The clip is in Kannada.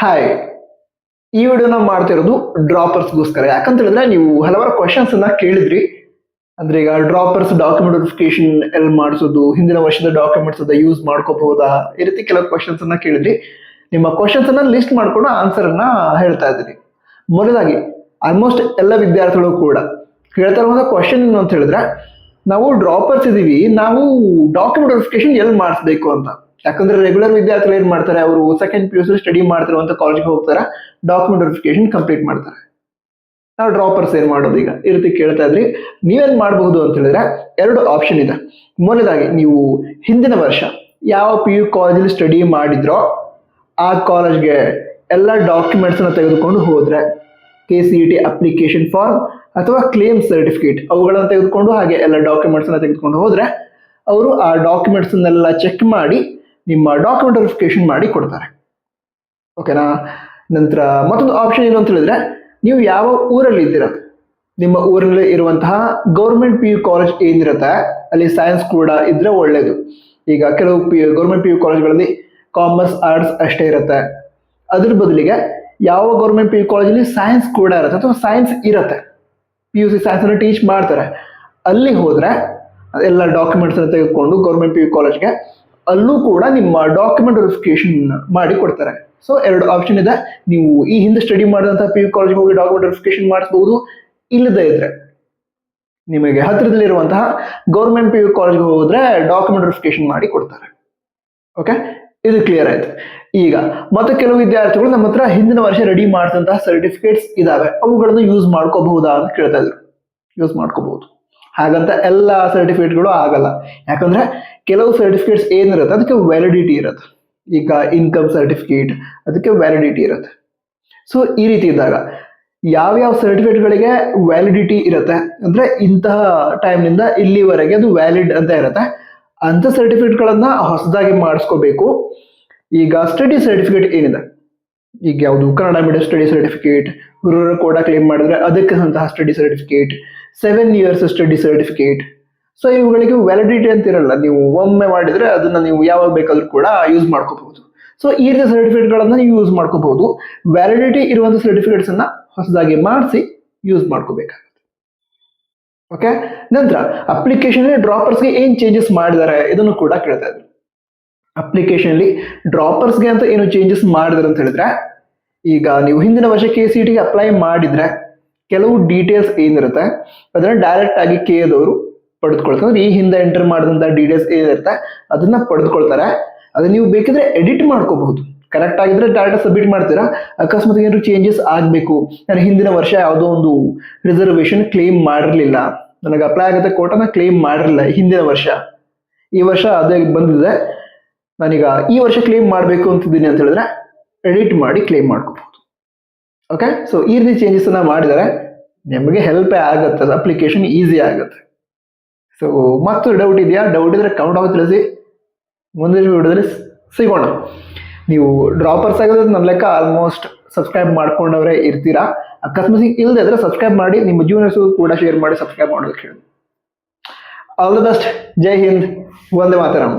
ಹಾಯ್, ಈ ವಿಡಿಯೋನ ಮಾಡ್ತಿರೋದು ಡ್ರಾಪರ್ಸ್ಗೋಸ್ಕರ. ಯಾಕಂತ ಹೇಳಿದ್ರೆ ನೀವು ಹಲವಾರು ಕ್ವಶನ್ಸ್ ಅನ್ನ ಕೇಳಿದ್ರಿ. ಅಂದ್ರೆ ಈಗ ಡ್ರಾಪರ್ಸ್ ಡಾಕ್ಯುಮೆಂಟ್ ವೆರಿಫಿಕೇಶನ್ ಎಲ್ಲಿ ಮಾಡಿಸೋದು, ಹಿಂದಿನ ವರ್ಷದ ಡಾಕ್ಯುಮೆಂಟ್ಸ್ ಅದ ಯೂಸ್ ಮಾಡ್ಕೋಬಹುದಾ, ಈ ರೀತಿ ಕೆಲವು ಕ್ವಶನ್ಸ್ ಅನ್ನ ಕೇಳಿದ್ರಿ. ನಿಮ್ಮ ಕ್ವಶನ್ಸ್ ಅನ್ನ ಲಿಸ್ಟ್ ಮಾಡ್ಕೊಂಡು ಆನ್ಸರ್ ಅನ್ನ ಹೇಳ್ತಾ ಇದ್ದೀನಿ. ಮೊದಲಾಗಿ ಆಲ್ಮೋಸ್ಟ್ ಎಲ್ಲ ವಿದ್ಯಾರ್ಥಿಗಳು ಕೂಡ ಕೇಳ್ತಾ ಇರುವಂತ ಕ್ವಶನ್ ಏನು ಅಂತ ಹೇಳಿದ್ರೆ, ನಾವು ಡ್ರಾಪರ್ಸ್ ಇದೀವಿ, ನಾವು ಡಾಕ್ಯುಮೆಂಟ್ ವೆರಿಫಿಕೇಶನ್ ಎಲ್ಲಿ ಮಾಡಿಸ್ಬೇಕು ಅಂತ. ಯಾಕಂದ್ರೆ ರೆಗ್ಯುಲರ್ ವಿದ್ಯಾರ್ಥಿಗಳು ಏನ್ ಮಾಡ್ತಾರೆ, ಅವರು ಸೆಕೆಂಡ್ PUC ಸ್ಟಡಿ ಮಾಡ್ತಿರುವಂತ ಕಾಲೇಜ್ಗೆ ಹೋಗ್ತಾರೆ, ಡಾಕ್ಯುಮೆಂಟ್ ವೆರಿಫಿಕೇಶನ್ ಕಂಪ್ಲೀಟ್ ಮಾಡ್ತಾರೆ. ನಾವು ಡ್ರಾಪರ್ಸ್ ಏನ್ ಮಾಡೋದು ಈಗ ಈ ರೀತಿ ಕೇಳ್ತಾ ಇದ್ರಿ. ನೀವೇನ್ ಮಾಡಬಹುದು ಅಂತ ಹೇಳಿದ್ರೆ ಎರಡು ಆಪ್ಷನ್ ಇದೆ. ಮೊದಲಾಗಿ ನೀವು ಹಿಂದಿನ ವರ್ಷ ಯಾವ PU ಕಾಲೇಜಲ್ಲಿ ಸ್ಟಡಿ ಮಾಡಿದ್ರೋ ಆ ಕಾಲೇಜ್ಗೆ ಎಲ್ಲ ಡಾಕ್ಯುಮೆಂಟ್ಸ್ ಅನ್ನ ತೆಗೆದುಕೊಂಡು ಹೋದ್ರೆ, KCET ಅಪ್ಲಿಕೇಶನ್ ಫಾರ್ಮ್ ಅಥವಾ ಕ್ಲೇಮ್ ಸರ್ಟಿಫಿಕೇಟ್ ಅವುಗಳನ್ನು ತೆಗೆದುಕೊಂಡು ಹಾಗೆ ಎಲ್ಲ ಡಾಕ್ಯುಮೆಂಟ್ಸ್ ಅನ್ನ ತೆಗೆದುಕೊಂಡು ಹೋದ್ರೆ ಅವರು ಆ ಡಾಕ್ಯುಮೆಂಟ್ಸ್ ಅನ್ನೆಲ್ಲ ಚೆಕ್ ಮಾಡಿ ನಿಮ್ಮ ಡಾಕ್ಯುಮೆಂಟ್ ವೆರಿಫಿಕೇಶನ್ ಮಾಡಿ ಕೊಡ್ತಾರೆ. ಓಕೆನಾ. ನಂತರ ಮತ್ತೊಂದು ಆಪ್ಷನ್ ಏನು ಅಂತ ಹೇಳಿದ್ರೆ, ನೀವು ಯಾವ ಊರಲ್ಲಿ ಇದ್ದೀರಾ, ನಿಮ್ಮ ಊರಲ್ಲಿ ಇರುವಂತಹ ಗೌರ್ಮೆಂಟ್ PU ಕಾಲೇಜ್ ಏನಿರುತ್ತೆ ಅಲ್ಲಿ ಸೈನ್ಸ್ ಕೂಡ ಇದ್ರೆ ಒಳ್ಳೇದು. ಈಗ ಕೆಲವು ಗೌರ್ಮೆಂಟ್ PU ಕಾಲೇಜ್ಗಳಲ್ಲಿ ಕಾಮರ್ಸ್ ಆರ್ಟ್ಸ್ ಅಷ್ಟೇ ಇರುತ್ತೆ. ಅದ್ರ ಬದಲಿಗೆ ಯಾವ ಗೌರ್ಮೆಂಟ್ PU ಕಾಲೇಜಲ್ಲಿ ಸೈನ್ಸ್ ಕೂಡ ಇರುತ್ತೆ ಅಥವಾ ಸೈನ್ಸ್ ಇರುತ್ತೆ, PUC ಸೈನ್ಸ್ ಅನ್ನು ಟೀಚ್ ಮಾಡ್ತಾರೆ, ಅಲ್ಲಿ ಹೋದ್ರೆ ಎಲ್ಲ ಡಾಕ್ಯುಮೆಂಟ್ಸ್ ಅನ್ನು ತೆಗೆದುಕೊಂಡು ಗೌರ್ಮೆಂಟ್ PU ಕಾಲೇಜ್ಗೆ ಅಲ್ಲೂ ಕೂಡ ನಿಮ್ಮ ಡಾಕ್ಯುಮೆಂಟ್ ವೆರಿಫಿಕೇಶನ್ ಮಾಡಿ ಕೊಡ್ತಾರೆ. ಸೊ ಎರಡು ಆಪ್ಷನ್ ಇದೆ. ನೀವು ಈ ಹಿಂದೆ ಸ್ಟಡಿ ಮಾಡಿದಂತಹ PU ಕಾಲೇಜ್ಗೆ ಹೋಗಿ ಡಾಕ್ಯುಮೆಂಟ್ ವೆರಿಫಿಕೇಶನ್ ಮಾಡಿಸಬಹುದು. ಇಲ್ಲದೇ ಇದ್ರೆ ನಿಮಗೆ ಹತ್ತಿರದಲ್ಲಿರುವಂತಹ ಗೌರ್ಮೆಂಟ್ PU ಕಾಲೇಜ್ಗೆ ಹೋದ್ರೆ ಡಾಕ್ಯುಮೆಂಟ್ ವೆರಿಫಿಕೇಶನ್ ಮಾಡಿ ಕೊಡ್ತಾರೆ. ಓಕೆ, ಇದು ಕ್ಲಿಯರ್ ಆಯ್ತು. ಈಗ ಮತ್ತೆ ಕೆಲವು ವಿದ್ಯಾರ್ಥಿಗಳು ನಮ್ಮ ಹತ್ರ ಹಿಂದಿನ ವರ್ಷ ರೆಡಿ ಮಾಡಿದಂತಹ ಸರ್ಟಿಫಿಕೇಟ್ಸ್ ಇದಾವೆ, ಅವುಗಳನ್ನು ಯೂಸ್ ಮಾಡ್ಕೋಬಹುದಾ ಅಂತ ಕೇಳ್ತಾ ಇದ್ರು. ಯೂಸ್ ಮಾಡ್ಕೋಬಹುದು. ಹಾಗಂತ ಎಲ್ಲ ಸರ್ಟಿಫಿಕೇಟ್ಗಳು ಆಗಲ್ಲ. ಯಾಕಂದ್ರೆ ಕೆಲವು ಸರ್ಟಿಫಿಕೇಟ್ಸ್ ಏನಿರುತ್ತೆ ಅದಕ್ಕೆ ವ್ಯಾಲಿಡಿಟಿ ಇರುತ್ತೆ. ಈಗ ಇನ್ಕಮ್ ಸರ್ಟಿಫಿಕೇಟ್ ಅದಕ್ಕೆ ವ್ಯಾಲಿಡಿಟಿ ಇರುತ್ತೆ. ಸೊ ಈ ರೀತಿ ಇದ್ದಾಗ ಯಾವ್ಯಾವ ಸರ್ಟಿಫಿಕೇಟ್ಗಳಿಗೆ ವ್ಯಾಲಿಡಿಟಿ ಇರುತ್ತೆ ಅಂದ್ರೆ ಇಂತಹ ಟೈಮ್ನಿಂದ ಇಲ್ಲಿವರೆಗೆ ಅದು ವ್ಯಾಲಿಡ್ ಅಂತ ಇರುತ್ತೆ, ಅಂತ ಸರ್ಟಿಫಿಕೇಟ್ಗಳನ್ನ ಹೊಸದಾಗಿ ಮಾಡಿಸ್ಕೋಬೇಕು. ಈಗ ಸ್ಟಡಿ ಸರ್ಟಿಫಿಕೇಟ್ ಏನಿದೆ, ಈಗ ಯಾವುದು Kannada medium study certificate, rural quota claim ಮಾಡಿದ್ರೆ ಅದಕ್ಕೆ ಅಂತಹ study certificate, 7 years study certificate. So ಇವುಗಳಿಗೆ ವ್ಯಾಲಿಡಿಟಿ ಅಂತ ಇರಲ್ಲ, ನೀವು ಒಮ್ಮೆ ಮಾಡಿದ್ರೆ ಅದನ್ನ ನೀವು ಯಾವಾಗ ಬೇಕಾದ್ರೂ ಕೂಡ ಯೂಸ್ ಮಾಡ್ಕೋಬಹುದು. ಸೊ ಈ ರೀತಿಯ ಸರ್ಟಿಫಿಕೇಟ್ಗಳನ್ನ ನೀವು ಯೂಸ್ ಮಾಡ್ಕೋಬಹುದು. ವ್ಯಾಲಿಡಿಟಿ ಇರುವಂತಹ ಸರ್ಟಿಫಿಕೇಟ್ಸ್ ಅನ್ನ ಹೊಸದಾಗಿ ಮಾಡಿಸಿ ಯೂಸ್ ಮಾಡ್ಕೋಬೇಕಾಗುತ್ತೆ. ಓಕೆ. ನಂತರ ಅಪ್ಲಿಕೇಶನ್ ಡ್ರಾಪರ್ಸ್ಗೆ ಏನ್ ಚೇಂಜಸ್ ಮಾಡಿದ್ದಾರೆ ಇದನ್ನು ಕೂಡ ಕೇಳ್ತಾ ಇದ್ರು. ಅಪ್ಲಿಕೇಶನ್ ಅಲ್ಲಿ ಡ್ರಾಪರ್ಸ್ಗೆ ಅಂತ ಏನು ಚೇಂಜಸ್ ಮಾಡಿದಾರೆ ಅಂತ ಹೇಳಿದ್ರೆ, ಈಗ ನೀವು ಹಿಂದಿನ ವರ್ಷ KCET ಗೆ ಅಪ್ಲೈ ಮಾಡಿದ್ರೆ ಕೆಲವು ಡೀಟೇಲ್ಸ್ ಏನಿರುತ್ತೆ ಅದನ್ನ ಡೈರೆಕ್ಟ್ ಆಗಿ KA ಪಡೆದುಕೊಳ್ತಾರೆ. ಈ ಹಿಂದೆ ಎಂಟರ್ ಮಾಡಿದಂತ ಡೀಟೇಲ್ಸ್ ಏನಿರುತ್ತೆ ಅದನ್ನ ಪಡೆದುಕೊಳ್ತಾರೆ. ಅದನ್ನ ನೀವು ಬೇಕಿದ್ರೆ ಎಡಿಟ್ ಮಾಡ್ಕೋಬಹುದು. ಕರೆಕ್ಟ್ ಆಗಿದ್ರೆ ಡೈರೆಕ್ಟ್ ಸಬ್ಮಿಟ್ ಮಾಡ್ತೀರಾ. ಅಕಸ್ಮಾತ್ ಏನಾದ್ರು ಚೇಂಜಸ್ ಆಗ್ಬೇಕು, ನಾನು ಹಿಂದಿನ ವರ್ಷ ಯಾವುದೋ ಒಂದು ರಿಸರ್ವೇಶನ್ ಕ್ಲೇಮ್ ಮಾಡಿರ್ಲಿಲ್ಲ, ನನಗೆ ಅಪ್ಲೈ ಆಗುತ್ತೆ ಕೋಟಾನ ಕ್ಲೇಮ್ ಮಾಡಿರಲಿಲ್ಲ ಹಿಂದಿನ ವರ್ಷ, ಈ ವರ್ಷ ಅದೇ ಬಂದಿದೆ, ನಾನೀಗ ಈ ವರ್ಷ ಕ್ಲೇಮ್ ಮಾಡಬೇಕು ಅಂತಿದ್ದೀನಿ ಅಂತ ಹೇಳಿದ್ರೆ ಎಡಿಟ್ ಮಾಡಿ ಕ್ಲೇಮ್ ಮಾಡ್ಕೋಬಹುದು. ಓಕೆ. ಸೊ ಈ ರೀತಿ ಚೇಂಜಸ್ ಅನ್ನ ಮಾಡಿದರೆ ನಿಮಗೆ ಹೆಲ್ಪ್ ಆಗುತ್ತೆ, ಅಪ್ಲಿಕೇಶನ್ ಈಸಿ ಆಗುತ್ತೆ. ಸೊ ಮತ್ತು ಡೌಟ್ ಇದೆಯಾ? ಡೌಟ್ ಇದ್ರೆ ಕಮೆಂಟ್ ಆಗಿ ತಿಳಿಸಿ. ಮುಂದಿನ ವಿಡಿಯೋದಲ್ಲಿ ಸಿಗೋಣ. ನೀವು ಡ್ರಾಪರ್ಸ್ ಆಗೋದು ನನ್ನ ಲೆಕ್ಕ ಆಲ್ಮೋಸ್ಟ್ ಸಬ್ಸ್ಕ್ರೈಬ್ ಮಾಡ್ಕೊಂಡವರೇ ಇರ್ತೀರಾ. ಅಕಸ್ಮಾತ್ ಇಲ್ಲದೆ ಇದ್ರೆ ಸಬ್ಸ್ಕ್ರೈಬ್ ಮಾಡಿ, ನಿಮ್ಮ ಜೂನಿಯರ್ಸ್ ಕೂಡ ಶೇರ್ ಮಾಡಿ ಸಬ್ಸ್ಕ್ರೈಬ್ ಮಾಡೋದಕ್ಕೆ ಹೇಳಿ. All the best. ಜೈ ಹಿಂದ್, ವಂದೇ ಮಾತರಂ.